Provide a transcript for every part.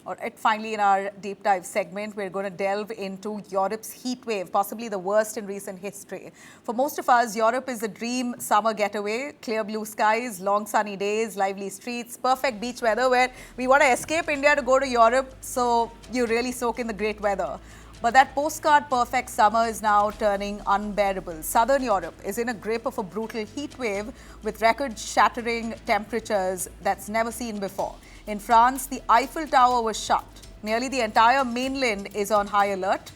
All right, finally in our deep dive segment, we're going to delve into Europe's heat wave, possibly the worst in recent history. For most of us, Europe is a dream summer getaway, clear blue skies, long sunny days, lively streets, perfect beach weather where we want to escape India to go to Europe, so you really soak in the great weather. But that postcard perfect summer is now turning unbearable. Southern Europe is in a grip of a brutal heat wave with record shattering temperatures that's never seen before. In France, the Eiffel Tower was shut. Nearly the entire mainland is on high alert.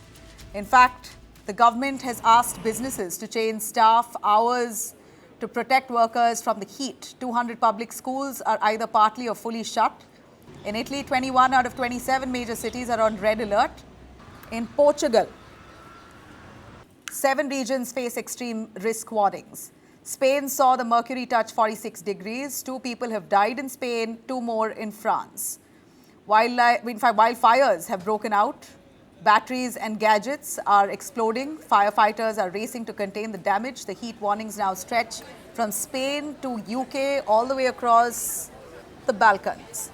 In fact, the government has asked businesses to change staff hours to protect workers from the heat. 200 public schools are either partly or fully shut. In Italy, 21 out of 27 major cities are on red alert. In Portugal, 7 regions face extreme risk warnings. Spain saw the mercury touch 46 degrees. 2 people have died in Spain, 2 more in France. Wildfires have broken out. Batteries and gadgets are exploding. Firefighters are racing to contain the damage. The heat warnings now stretch from Spain to UK all the way across the Balkans.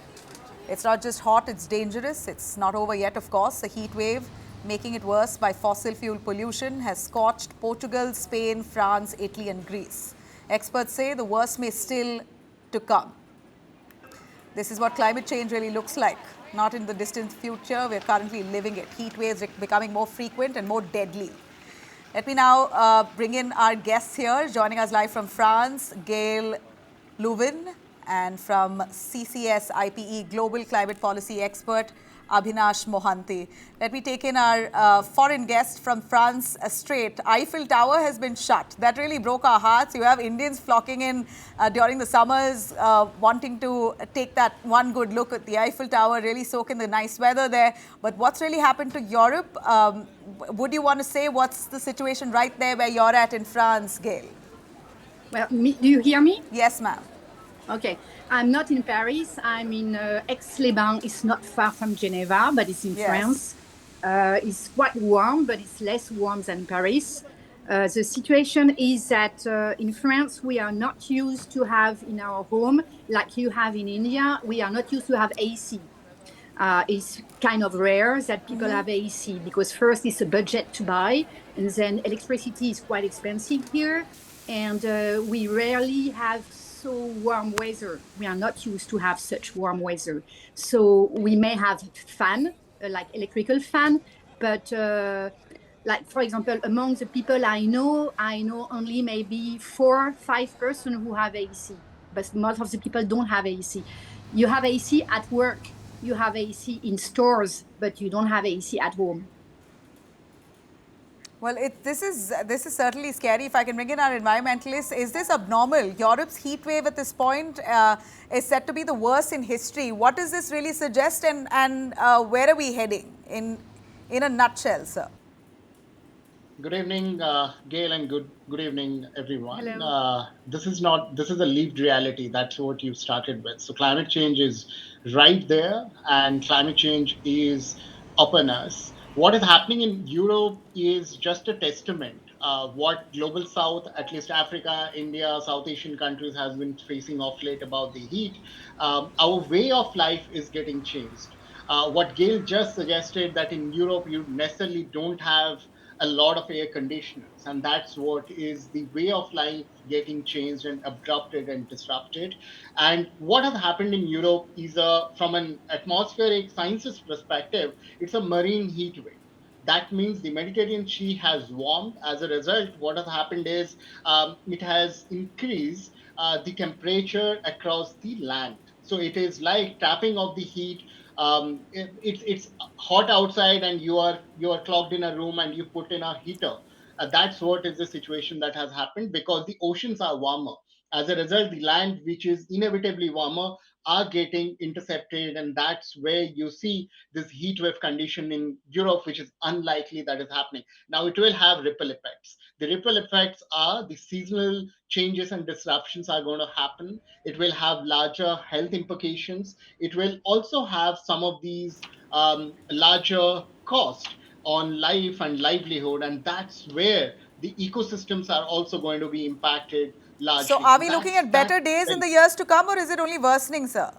It's not just hot, it's dangerous. It's not over yet, of course. The heat wave, making it worse by fossil fuel pollution, has scorched Portugal, Spain, France, Italy and Greece. Experts say the worst may still to come. This is what climate change really looks like. Not in the distant future, we're currently living it. Heat waves are becoming more frequent and more deadly. Let me now bring in our guests here. Joining us live from France, Gail Lubin, and from CCS IPE Global Climate Policy Expert, Abhinash Mohanty. Let me take in our foreign guest from France straight. Eiffel Tower has been shut. That really broke our hearts. You have Indians flocking in during the summers, wanting to take that one good look at the Eiffel Tower, really soak in the nice weather there. But what's really happened to Europe? Would you want to say what's the situation right there where you're at in France, Gail? Well, do you hear me? Yes, ma'am. Okay. I'm not in Paris. I'm in Aix-les-Bains. It's not far from Geneva, but it's in France. It's quite warm, but it's less warm than Paris. The situation is that in France, we are not used to have in our home, like you have in India, we are not used to have AC. It's kind of rare that people have AC because first it's a budget to buy, and then electricity is quite expensive here. And we rarely have so warm weather. We are not used to have such warm weather. So we may have fan, like electrical fan, but like, for example, among the people I know only maybe 4-5 persons who have AC, but most of the people don't have AC. You have AC at work, you have AC in stores, but you don't have AC at home. Well, this is certainly scary. If I can bring in our environmentalists, is this abnormal? Europe's heat wave at this point is said to be the worst in history. What does this really suggest, and where are we heading in a nutshell, sir? Good evening, Gail, and good evening, everyone. Hello. This is a lived reality. That's what you started with. So climate change is right there, and climate change is upon us. What is happening in Europe is just a testament what global South, at least Africa, India, South Asian countries, has been facing of late about the heat. Our way of life is getting changed. What Gail just suggested, that in Europe you necessarily don't have a lot of air conditioners, and that's what is the way of life getting changed and abrupted and disrupted. And what has happened in Europe is from an atmospheric sciences perspective, it's a marine heat wave. That means the Mediterranean Sea has warmed. As a result, what has happened is it has increased the temperature across the land. So it is like tapping of the heat. It's hot outside, and you are clogged in a room, and you put in a heater. That's what is the situation that has happened, because the oceans are warmer. As a result, the land, which is inevitably warmer, are getting intercepted, and that's where you see this heat wave condition in Europe, which is unlikely that is happening. Now, it will have ripple effects. The ripple effects are the seasonal changes and disruptions are going to happen. It will have larger health implications. It will also have some of these larger cost on life and livelihood, and that's where the ecosystems are also going to be impacted So largely. are And we looking that's at that. better days in the years to come, or is it only worsening, sir?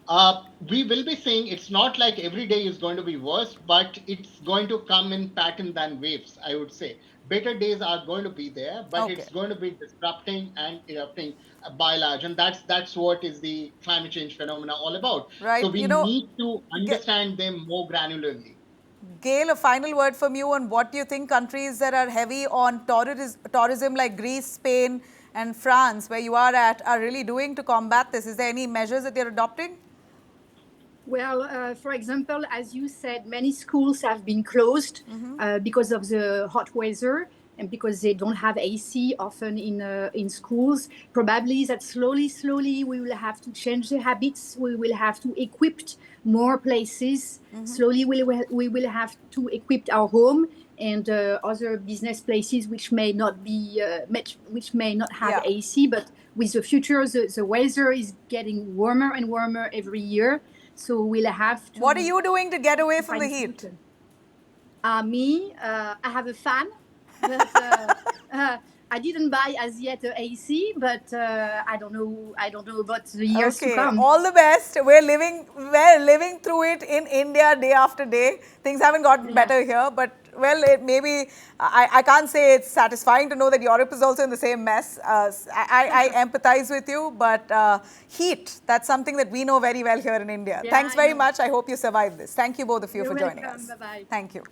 We will be seeing it's not like every day is going to be worse, but it's going to come in pattern than waves, I would say. Better days are going to be there, but Okay. it's going to be disrupting and erupting by large. And that's what is the climate change phenomena all about. So Right. we need to understand them more granularly. Gail, a final word from you on what you think countries that are heavy on tourism like Greece, Spain, and France, where you are at, are really doing to combat this. Is there any measures that they're adopting? Well, for example, as you said, many schools have been closed because of the hot weather and because they don't have AC often in schools. Probably that slowly we will have to change the habits. We will have to equip more places. Slowly we will have to equip our home and other business places which may not be which may not have Yeah. AC. But with the future, the weather is getting warmer and warmer every year. So we'll have to. What are you doing to get away from the find heat? solution. Me, I have a fan, but I didn't buy as yet a AC. But I don't know. I don't know about the years to Okay, come. all the best. We're living through it in India day after day. Things haven't gotten Yeah. better here, but well, it maybe I can't say it's satisfying to know that Europe is also in the same mess. I empathize with you, but heat, that's something that we know very well here in India. Yeah, Thanks I very know. much. I hope you survive this. Thank you both of you You're for joining welcome. us. Bye bye. Thank you.